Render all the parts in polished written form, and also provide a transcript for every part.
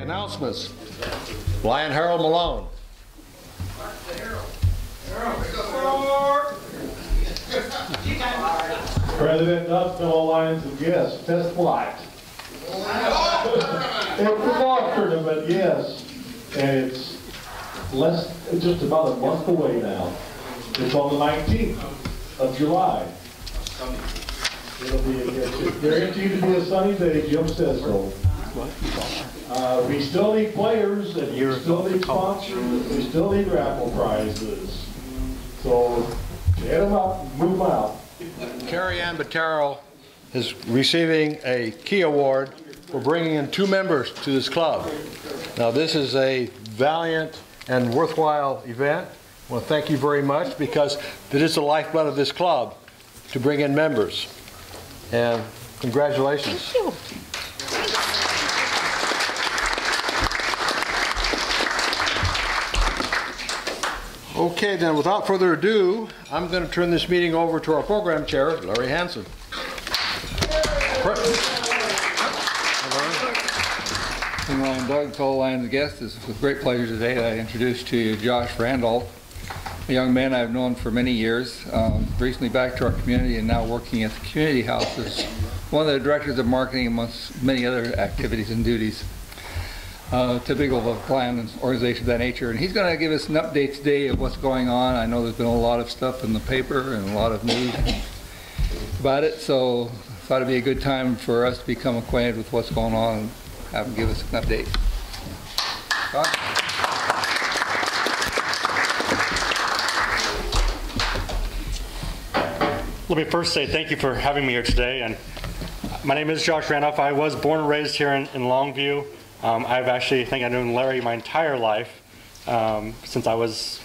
announcements. Lion Harold Malone. President Nutt, fellow Lions and guests, fifth flight. It's a golf tournament, yes, and it's just about a month away now. It's on the 19th of July. It'll be it's guaranteed to be a sunny day. Jim says so. We still need players, and we still need sponsors, we still need raffle prizes. So hit them up, move them out. Carrie Ann Bottero is receiving a Key Award for bringing in 2 members to this club. Now this is a valiant and worthwhile event. I want to thank you very much because it is the lifeblood of this club to bring in members. And congratulations. Thank you. Okay, then without further ado, I'm going to turn this meeting over to our program chair, Larry Hansen. I'm Doug, fellow Lions guest. It's with great pleasure today that I introduce to you Josh Randolph, a young man I've known for many years, recently back to our community and now working at the community house as one of the directors of marketing amongst many other activities and duties. Typical of a plan and organization of that nature. And he's going to give us an update today of what's going on. I know there's been a lot of stuff in the paper and a lot of news about it, so I thought it'd be a good time for us to become acquainted with what's going on and have him give us an update. Let me first say thank you for having me here today. And my name is Josh Randolph. I was born and raised here in Longview. I've actually, I think I've known Larry my entire life, since I was,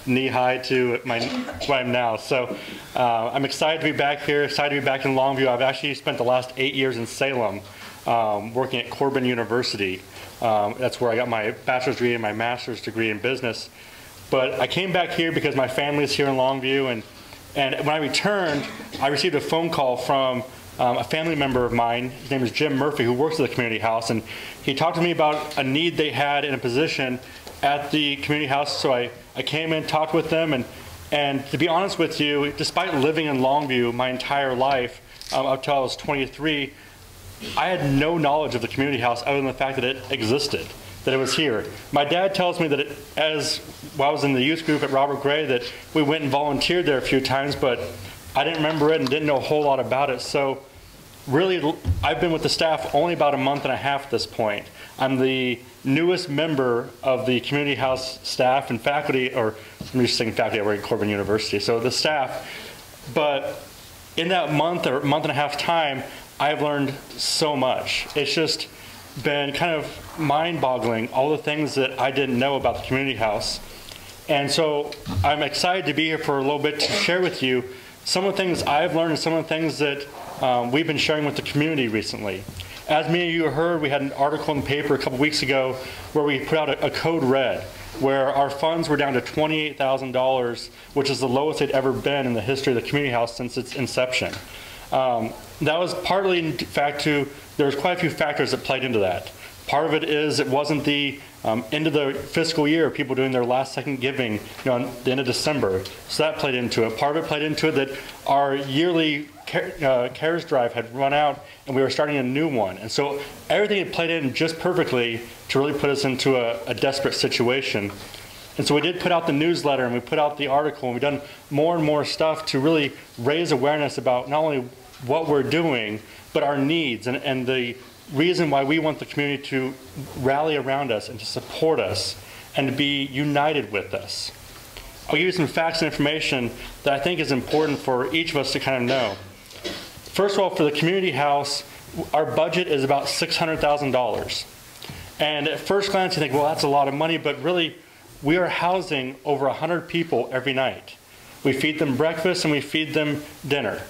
knee-high to what I'm now. So I'm excited to be back here, excited to be back in Longview. I've actually spent the last 8 years in Salem, working at Corbin University. That's where I got my bachelor's degree and my master's degree in business. But I came back here because my family is here in Longview, and when I returned, I received a phone call from a family member of mine. His name is Jim Murphy, who works at the community house, and he talked to me about a need they had in a position at the community house. So I came in, talked with them, and to be honest with you, despite living in Longview my entire life, up until I was 23, I had no knowledge of the community house other than the fact that it existed, that it was here. My dad tells me that while I was in the youth group at Robert Gray, that we went and volunteered there a few times, but I didn't remember it and didn't know a whole lot about it. So really, I've been with the staff only about a month and a half at this point. I'm the newest member of the community house staff and faculty, or I'm just saying faculty, I work at Corbin University, so the staff. But in that month or month and a half time, I've learned so much. It's just been kind of mind-boggling, all the things that I didn't know about the community house. And so I'm excited to be here for a little bit to share with you some of the things I've learned and some of the things that we've been sharing with the community recently. As many of you heard, we had an article in the paper a couple weeks ago where we put out a code red, where our funds were down to $28,000, which is the lowest they'd ever been in the history of the community house since its inception. That was partly, in fact, there was quite a few factors that played into that. Part of it is it wasn't the end of the fiscal year, people doing their last second giving on the end of December. So that played into it. Part of it played into it that our yearly CARES drive had run out and we were starting a new one. And so everything had played in just perfectly to really put us into a desperate situation. And so we did put out the newsletter and we put out the article and we've done more and more stuff to really raise awareness about not only what we're doing, but our needs and the reason why we want the community to rally around us and to support us and to be united with us. I'll give you some facts and information that I think is important for each of us to kind of know. First of all, for the community house, our budget is about $600,000. And at first glance you think, well, that's a lot of money, but really we are housing over 100 people every night. We feed them breakfast and we feed them dinner.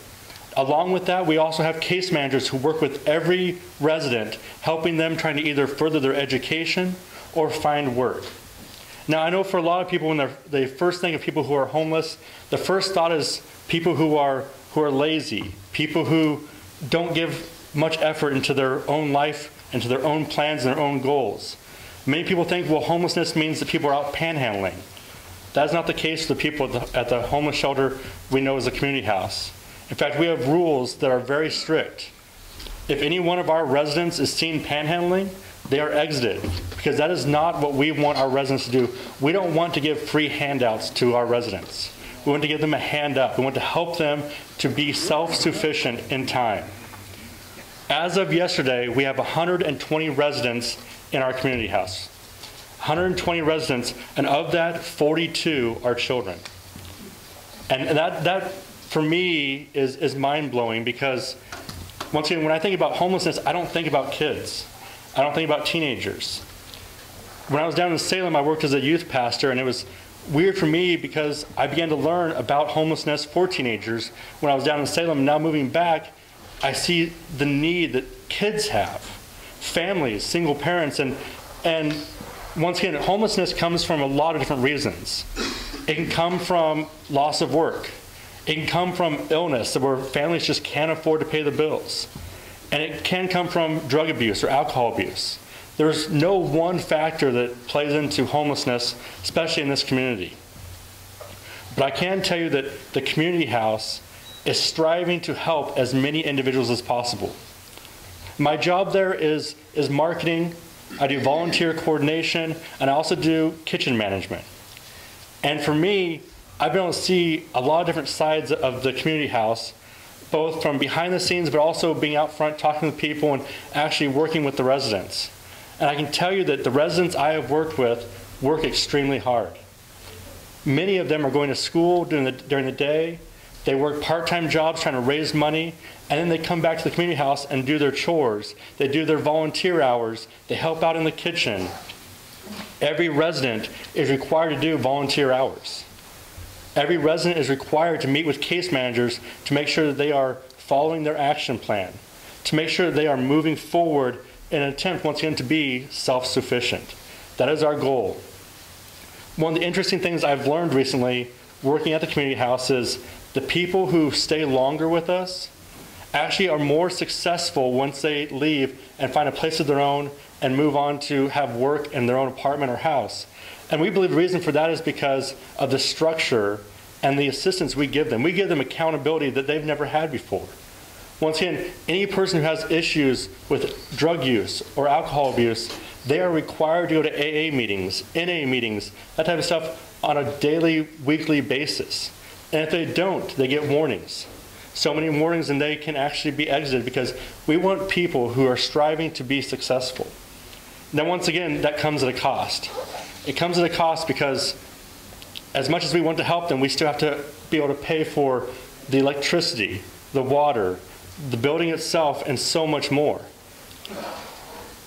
Along with that, we also have case managers who work with every resident, helping them trying to either further their education or find work. Now, I know for a lot of people, when they first think of people who are homeless, the first thought is people who are lazy, people who don't give much effort into their own life and to their own plans and their own goals. Many people think, well, homelessness means that people are out panhandling. That is not the case for the people at the homeless shelter we know as a community house. In fact, we have rules that are very strict. If any one of our residents is seen panhandling, they are exited, because that is not what we want our residents to do. We don't want to give free handouts to our residents. We want to give them a hand up. We want to help them to be self-sufficient in time. As of yesterday, we have 120 residents in our community house. 120 residents, and of that, 42 are children. And that for me, is mind-blowing, because, once again, when I think about homelessness, I don't think about kids. I don't think about teenagers. When I was down in Salem, I worked as a youth pastor, and it was weird for me because I began to learn about homelessness for teenagers when I was down in Salem. Now moving back, I see the need that kids have, families, single parents, and once again, homelessness comes from a lot of different reasons. It can come from loss of work. It can come from illness where families just can't afford to pay the bills. And it can come from drug abuse or alcohol abuse. There's no one factor that plays into homelessness, especially in this community. But I can tell you that the community house is striving to help as many individuals as possible. My job there is marketing. I do volunteer coordination, and I also do kitchen management. And for me, I've been able to see a lot of different sides of the community house, both from behind the scenes, but also being out front, talking to people, and actually working with the residents. And I can tell you that the residents I have worked with work extremely hard. Many of them are going to school during the day. They work part-time jobs trying to raise money, and then they come back to the community house and do their chores. They do their volunteer hours. They help out in the kitchen. Every resident is required to do volunteer hours. Every resident is required to meet with case managers to make sure that they are following their action plan, to make sure that they are moving forward in an attempt, once again, to be self-sufficient. That is our goal. One of the interesting things I've learned recently working at the community house is the people who stay longer with us actually are more successful once they leave and find a place of their own and move on to have work in their own apartment or house. And we believe the reason for that is because of the structure and the assistance we give them. We give them accountability that they've never had before. Once again, any person who has issues with drug use or alcohol abuse, they are required to go to AA meetings, NA meetings, that type of stuff on a daily, weekly basis. And if they don't, they get warnings. So many warnings, and they can actually be exited, because we want people who are striving to be successful. Now, once again, that comes at a cost. It comes at a cost because as much as we want to help them, we still have to be able to pay for the electricity, the water, the building itself, and so much more.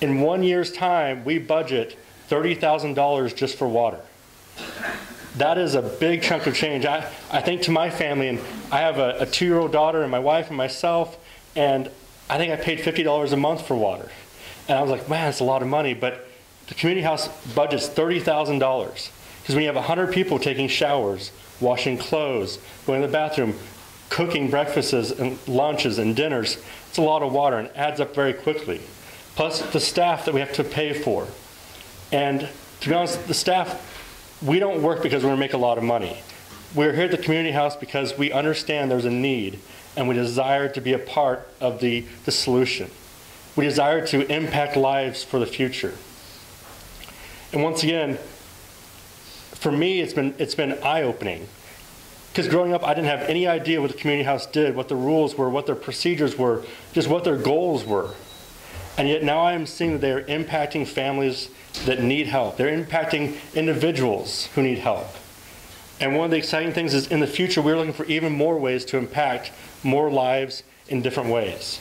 In 1 year's time, we budget $30,000 just for water. That is a big chunk of change. I think to my family, and I have a 2-year-old daughter and my wife and myself, and I think I paid $50 a month for water. And I was like, man, that's a lot of money, but the community house budgets $30,000. Because when you have 100 people taking showers, washing clothes, going to the bathroom, cooking breakfasts and lunches and dinners, it's a lot of water and adds up very quickly. Plus the staff that we have to pay for. And to be honest, the staff, we don't work because we're going to make a lot of money. We're here at the community house because we understand there's a need, and we desire to be a part of the solution. We desire to impact lives for the future. And once again, for me, it's been eye-opening. Because growing up, I didn't have any idea what the community house did, what the rules were, what their procedures were, just what their goals were. And yet now I am seeing that they are impacting families that need help. They're impacting individuals who need help. And one of the exciting things is in the future, we're looking for even more ways to impact more lives in different ways.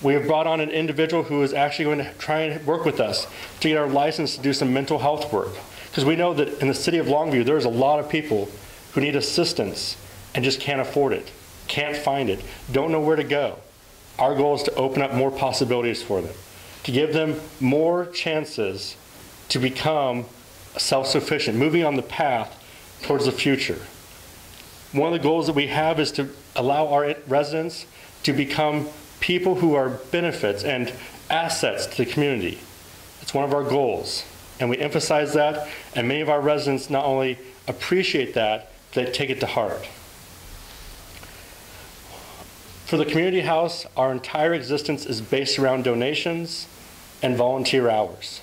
We have brought on an individual who is actually going to try and work with us to get our license to do some mental health work. Because we know that in the city of Longview, there's a lot of people who need assistance and just can't afford it, can't find it, don't know where to go. Our goal is to open up more possibilities for them, to give them more chances to become self-sufficient, moving on the path towards the future. One of the goals that we have is to allow our residents to become people who are benefits and assets to the community. It's one of our goals, and we emphasize that, and many of our residents not only appreciate that, they take it to heart. For the community house, our entire existence is based around donations and volunteer hours.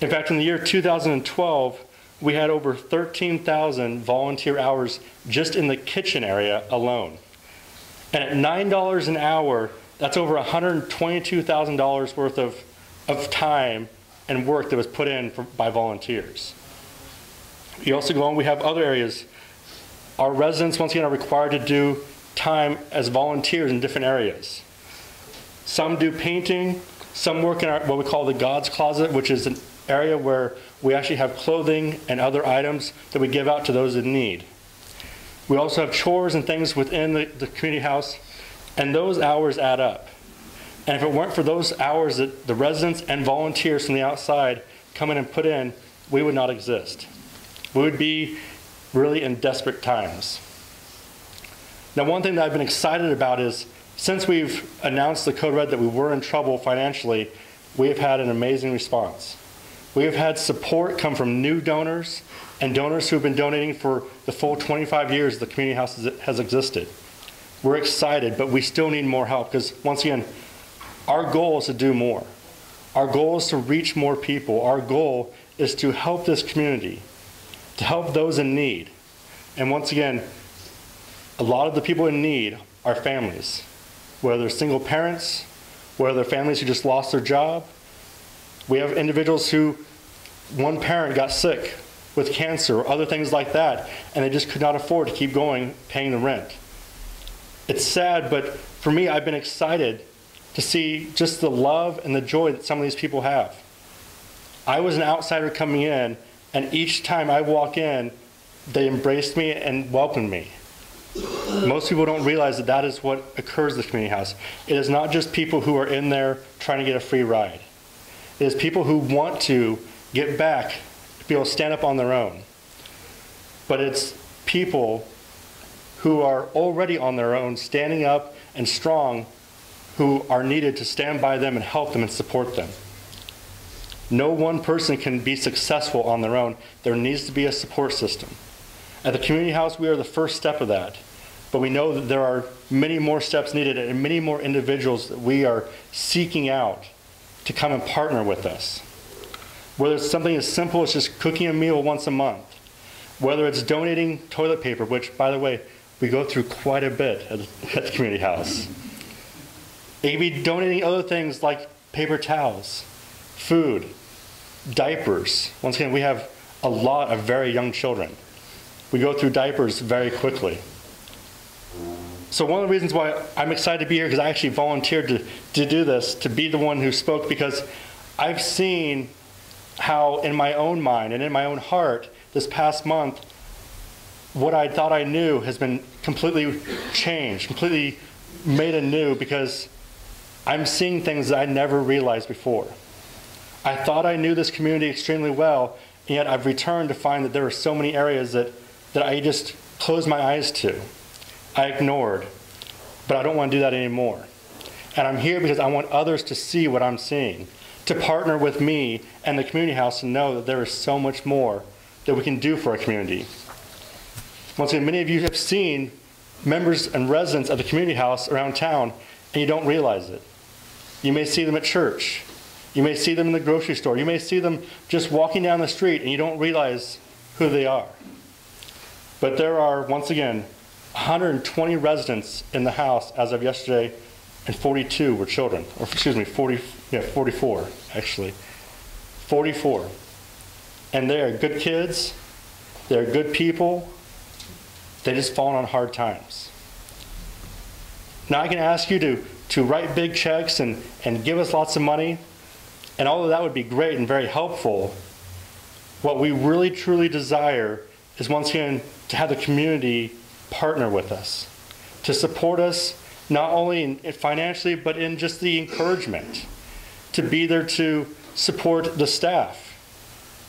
In fact, in the year 2012, we had over 13,000 volunteer hours just in the kitchen area alone. And at $9 an hour, that's over $122,000 worth of time and work that was put in by volunteers. You also go on, we have other areas. Our residents, once again, are required to do time as volunteers in different areas. Some do painting, some work in what we call the God's Closet, which is an area where we actually have clothing and other items that we give out to those in need. We also have chores and things within the community house, and those hours add up. And if it weren't for those hours that the residents and volunteers from the outside come in and put in, we would not exist. We would be really in desperate times. Now, one thing that I've been excited about is since we've announced the Code Red that we were in trouble financially, we have had an amazing response. We have had support come from new donors and donors who have been donating for the full 25 years the community house has existed. We're excited, but we still need more help because, once again, our goal is to do more. Our goal is to reach more people. Our goal is to help this community, to help those in need. And once again, a lot of the people in need are families, whether they're single parents, whether they're families who just lost their job. We have individuals who one parent got sick with cancer or other things like that, and they just could not afford to keep going paying the rent. It's sad, but for me, I've been excited to see just the love and the joy that some of these people have. I was an outsider coming in, and each time I walk in, they embraced me and welcomed me. Most people don't realize that that is what occurs at the community house. It is not just people who are in there trying to get a free ride. It is people who want to get back, to be able to stand up on their own. But it's people who are already on their own, standing up and strong, who are needed to stand by them and help them and support them. No one person can be successful on their own. There needs to be a support system. At the community house, we are the first step of that. But we know that there are many more steps needed and many more individuals that we are seeking out to come and partner with us. Whether it's something as simple as just cooking a meal once a month, whether it's donating toilet paper, which, by the way, we go through quite a bit at the community house. It could be donating other things like paper towels, food, diapers. Once again, we have a lot of very young children. We go through diapers very quickly. So one of the reasons why I'm excited to be here, because I actually volunteered to do this, to be the one who spoke, because I've seen how in my own mind and in my own heart this past month, what I thought I knew has been completely changed, completely made anew, because I'm seeing things that I never realized before. I thought I knew this community extremely well, and yet I've returned to find that there are so many areas that I just closed my eyes to. I ignored, but I don't want to do that anymore. And I'm here because I want others to see what I'm seeing, to partner with me and the community house to know that there is so much more that we can do for our community. Once again, many of you have seen members and residents of the community house around town, and you don't realize it. You may see them at church. You may see them in the grocery store. You may see them just walking down the street, and you don't realize who they are. But there are, once again, 120 residents in the house as of yesterday, and 42 were children. Or excuse me, 44, actually. 44. And they are good kids. They're good people. They just fallen on hard times. Now I can ask you to write big checks and give us lots of money, and all of that would be great and very helpful. What we really truly desire is, once again, to have the community partner with us, to support us not only financially but in just the encouragement, to be there to support the staff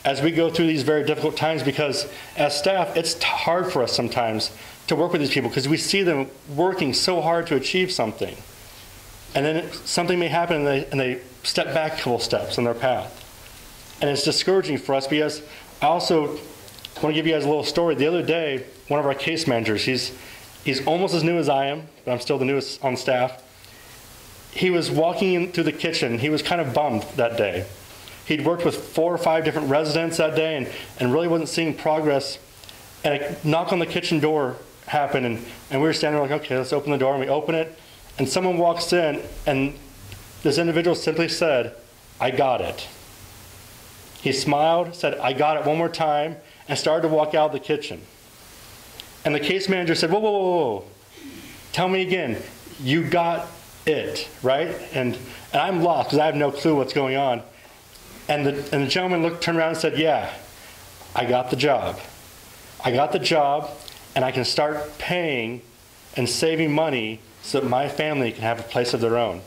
as we go through these very difficult times, because as staff, it's hard for us sometimes to work with these people because we see them working so hard to achieve something. And then something may happen and they step back a couple steps on their path. And it's discouraging for us because I also want to give you guys a little story. The other day, one of our case managers, he's almost as new as I am, but I'm still the newest on staff. He was walking in through the kitchen. He was kind of bummed that day. He'd worked with 4 or 5 different residents that day and really wasn't seeing progress. And a knock on the kitchen door happened, and we were standing there like, okay, let's open the door. And we open it, and someone walks in, and this individual simply said, "I got it." He smiled, said, "I got it" one more time, and started to walk out of the kitchen. And the case manager said, "Whoa, whoa, whoa, whoa. Tell me again, you got it, right?" And I'm lost because I have no clue what's going on. And the gentleman turned around and said, "Yeah, I got the job. I got the job, and I can start paying and saving money so that my family can have a place of their own.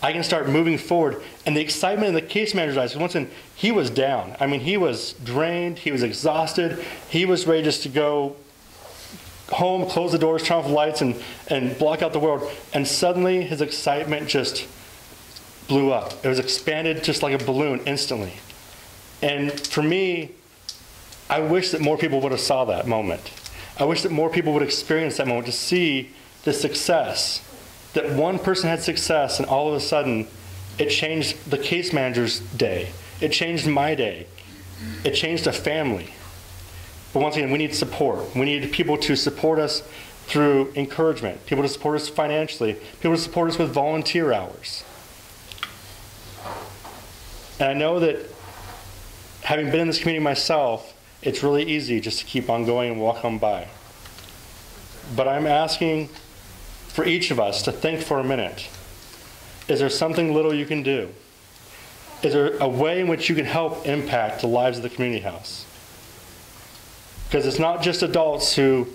I can start moving forward." And the excitement in the case manager's eyes, once again, he was down. I mean, he was drained. He was exhausted. He was ready just to go home, close the doors, turn off the lights, and block out the world. And suddenly, his excitement just blew up. It was expanded just like a balloon instantly. And for me, I wish that more people would have saw that moment. I wish that more people would experience that moment to see the success. That one person had success, and all of a sudden, it changed the case manager's day. It changed my day. It changed a family. But once again, we need support. We need people to support us through encouragement, people to support us financially, people to support us with volunteer hours. And I know that having been in this community myself, it's really easy just to keep on going and walk on by. But I'm asking for each of us to think for a minute. Is there something little you can do? Is there a way in which you can help impact the lives of the community house? Because it's not just adults who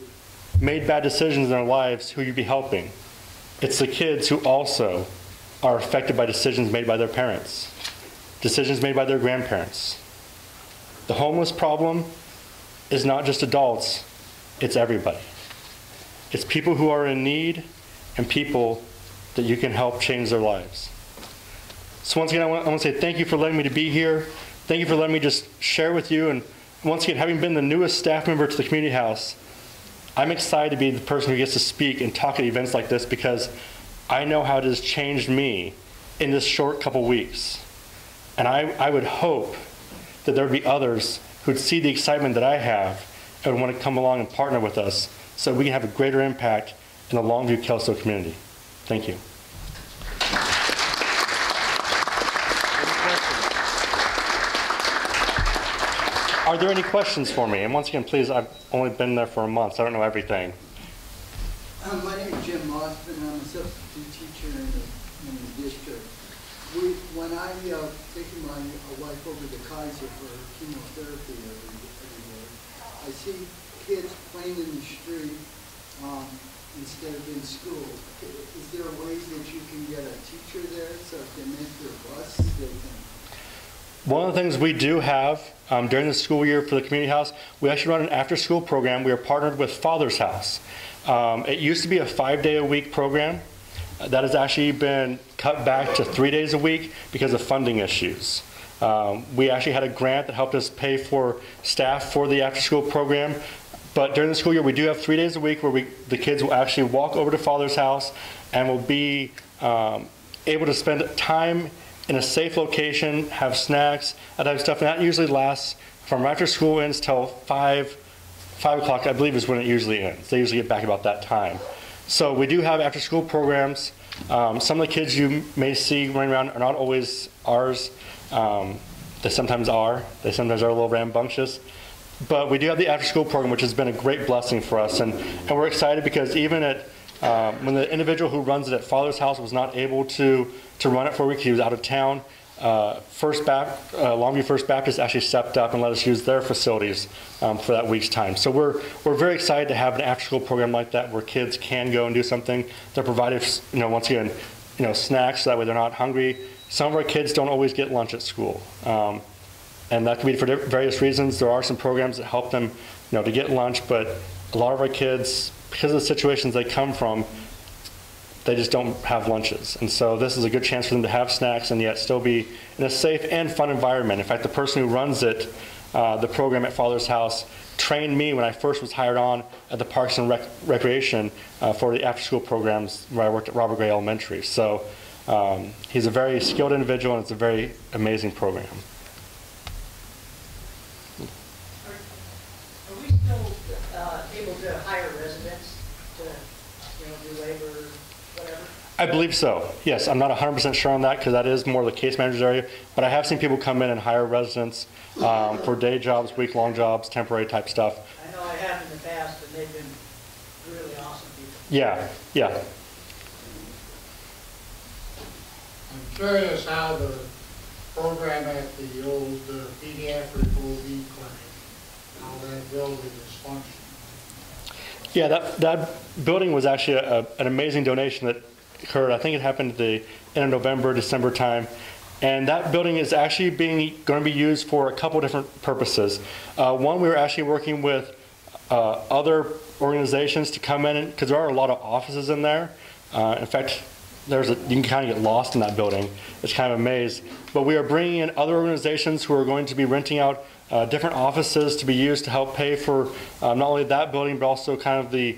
made bad decisions in their lives who you'd be helping. It's the kids who also are affected by decisions made by their parents, decisions made by their grandparents. The homeless problem is not just adults, it's everybody. It's people who are in need and people that you can help change their lives. So once again, I want to say thank you for letting me to be here. Thank you for letting me just share with you. And once again, having been the newest staff member to the community house, I'm excited to be the person who gets to speak and talk at events like this because I know how it has changed me in this short couple weeks. And I would hope that there would be others who'd see the excitement that I have and would want to come along and partner with us so we can have a greater impact in the Longview-Kelso community. Thank you. Are there any questions for me? And once again, please, I've only been there for a month, so I don't know everything. My name is Jim Mossman. I'm a substitute teacher in the district. When I taking my wife over to Kaiser for chemotherapy every day, I see kids playing in the street instead of in school. Is there ways that you can get a teacher there so if they miss their bus, they can? One of the things we do have during the school year for the community house, we actually run an after-school program. We are partnered with Father's House. It used to be a 5-day-a-week program. That has actually been cut back to 3 days a week because of funding issues. We actually had a grant that helped us pay for staff for the after-school program. But during the school year, we do have 3 days a week where the kids will actually walk over to Father's House and will be able to spend time in a safe location, have snacks, that type of stuff. And that usually lasts from after school ends till 5 o'clock, I believe is when it usually ends. They usually get back about that time. So we do have after school programs. Some of the kids you may see running around are not always ours. They sometimes are. They sometimes are a little rambunctious. But we do have the after school program, which has been a great blessing for us. And we're excited because even at when the individual who runs it at Father's House was not able to run it for a week, he was out of town, Longview First Baptist actually stepped up and let us use their facilities for that week's time. So we're very excited to have an after-school program like that where kids can go and do something. They're provided, once again, snacks so that way they're not hungry. Some of our kids don't always get lunch at school, and that can be for various reasons. There are some programs that help them, to get lunch, but a lot of our kids, because of the situations they come from, they just don't have lunches. And so this is a good chance for them to have snacks and yet still be in a safe and fun environment. In fact, the person who runs it, the program at Father's House, trained me when I first was hired on at the Parks and Recreation for the after-school programs where I worked at Robert Gray Elementary. So he's a very skilled individual, and it's a very amazing program. Are we still able to hire residents to, do labor, whatever? I believe so, yes. I'm not 100% sure on that because that is more the case manager's area, but I have seen people come in and hire residents for day jobs, week-long jobs, temporary type stuff. I know I have in the past, and they've been really awesome people. Yeah, yeah. I'm curious how the program at the old pediatric OB clinic, how that building is functioning. Yeah, that building was actually an amazing donation that occurred. I think it happened at the end of November, December time. And that building is actually going to be used for a couple different purposes. One, we were actually working with other organizations to come in, because there are a lot of offices in there. In fact, you can kind of get lost in that building. It's kind of a maze. But we are bringing in other organizations who are going to be renting out different offices to be used to help pay for not only that building, but also kind of the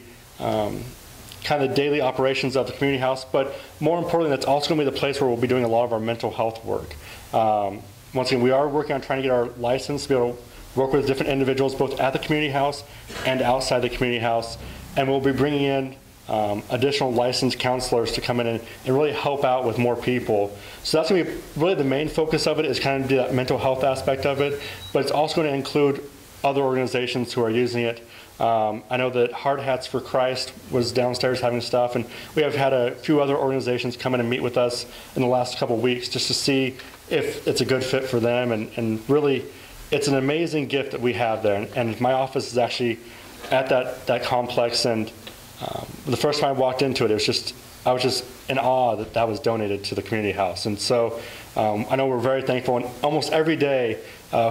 daily operations of the community house. But more importantly, that's also going to be the place where we'll be doing a lot of our mental health work. Once again, we are working on trying to get our license to be able to work with different individuals both at the community house and outside the community house. And we'll be bringing in additional licensed counselors to come in and really help out with more people. So that's going to be really the main focus of it, is kind of that mental health aspect of it, but it's also going to include other organizations who are using it. I know that Hard Hats for Christ was downstairs having stuff, and we have had a few other organizations come in and meet with us in the last couple of weeks just to see if it's a good fit for them, and really it's an amazing gift that we have there. And my office is actually at that complex, and the first time I walked into it, I was just in awe that that was donated to the community house. And so I know we're very thankful, and almost every day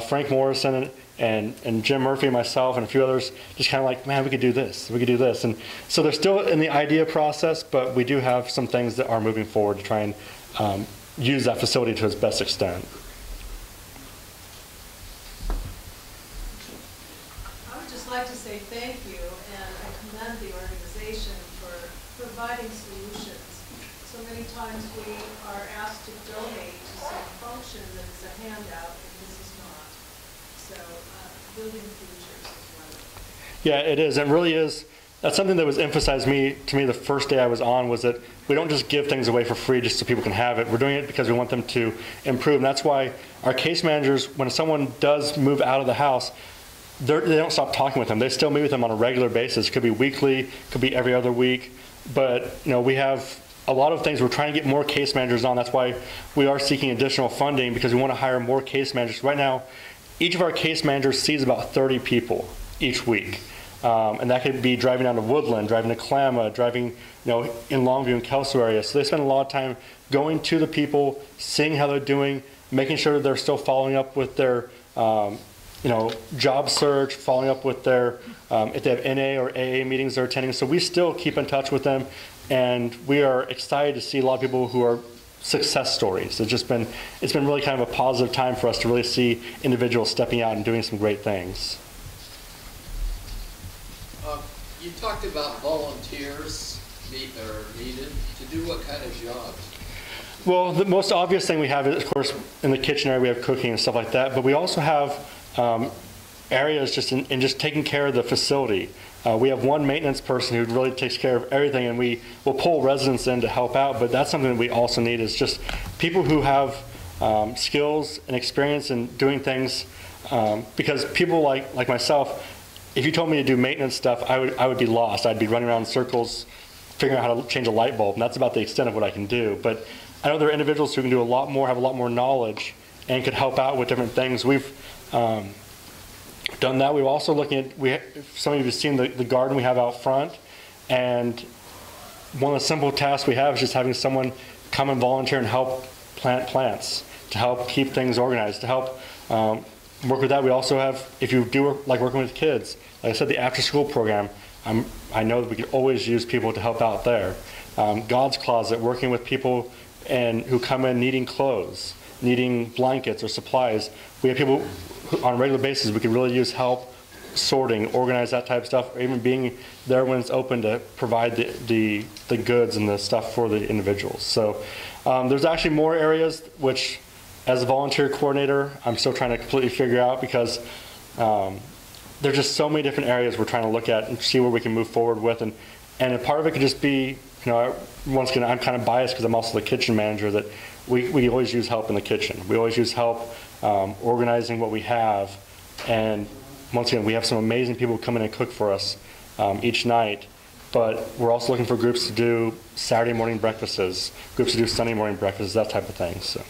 Frank Morrison and Jim Murphy and myself and a few others just kind of like, man, we could do this, we could do this. And so they're still in the idea process, but we do have some things that are moving forward to try and use that facility to its best extent. I would just like to say thank you, and I commend the organization for providing solutions. So many times we are asked to donate to some function that is a handout, and this is not. So building futures is wonderful. Yeah, it is. It really is. That's something that was emphasized to me the first day I was on, was that we don't just give things away for free just so people can have it. We're doing it because we want them to improve. And that's why our case managers, when someone does move out of the house, they don't stop talking with them. They still meet with them on a regular basis. It could be weekly, could be every other week. But we have a lot of things. We're trying to get more case managers on. That's why we are seeking additional funding, because we want to hire more case managers. Right now, each of our case managers sees about 30 people each week. And that could be driving down to Woodland, driving to Klamath, driving in Longview and Kelso area. So they spend a lot of time going to the people, seeing how they're doing, making sure that they're still following up with their job search, following up with their, if they have NA or AA meetings they're attending. So we still keep in touch with them, and we are excited to see a lot of people who are success stories. It's been really kind of a positive time for us to really see individuals stepping out and doing some great things. You talked about volunteers needed to do what kind of jobs? Well, the most obvious thing we have is, of course, in the kitchen area we have cooking and stuff like that, but we also have areas just in just taking care of the facility. We have one maintenance person who really takes care of everything, and we will pull residents in to help out, but that's something that we also need, is just people who have skills and experience in doing things, because people like myself, if you told me to do maintenance stuff, I would be lost. I'd be running around in circles figuring out how to change a light bulb, and that's about the extent of what I can do. But I know there are individuals who can do a lot more, have a lot more knowledge, and could help out with different things. We've done that. We're also looking at, some of you have seen the garden we have out front, and one of the simple tasks we have is just having someone come and volunteer and help plant plants, to help keep things organized, to help work with that. We also have, if you do like working with kids, like I said, the after-school program, I know that we could always use people to help out there. God's Closet, working with people who come in needing clothes, needing blankets or supplies. We have people who, on a regular basis, we could really use help sorting, organize that type of stuff, or even being there when it's open to provide the goods and the stuff for the individuals. So there's actually more areas which, as a volunteer coordinator, I'm still trying to completely figure out, because there's just so many different areas we're trying to look at and see where we can move forward with. And a part of it could just be, once again, I'm kind of biased because I'm also the kitchen manager, that we always use help in the kitchen. We always use help organizing what we have. And once again, we have some amazing people come in and cook for us each night. But we're also looking for groups to do Saturday morning breakfasts, groups to do Sunday morning breakfasts, that type of thing. So.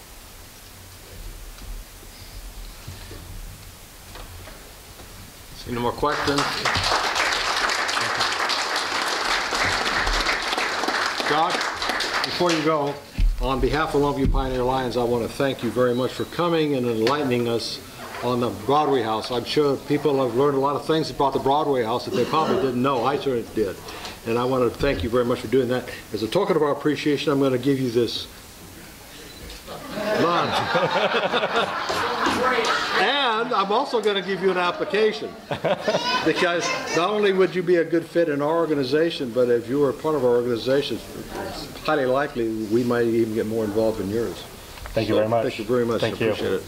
Any more questions? Josh, before you go, on behalf of Longview Pioneer Lions, I want to thank you very much for coming and enlightening us on the Broadway House. I'm sure people have learned a lot of things about the Broadway House that they probably didn't know. I certainly did. And I want to thank you very much for doing that. As a token of our appreciation, I'm going to give you this lunch. And I'm also going to give you an application, because not only would you be a good fit in our organization, but if you were a part of our organization, it's highly likely we might even get more involved in yours. Thank you very much. Thank you very much. Thank I you. appreciate it.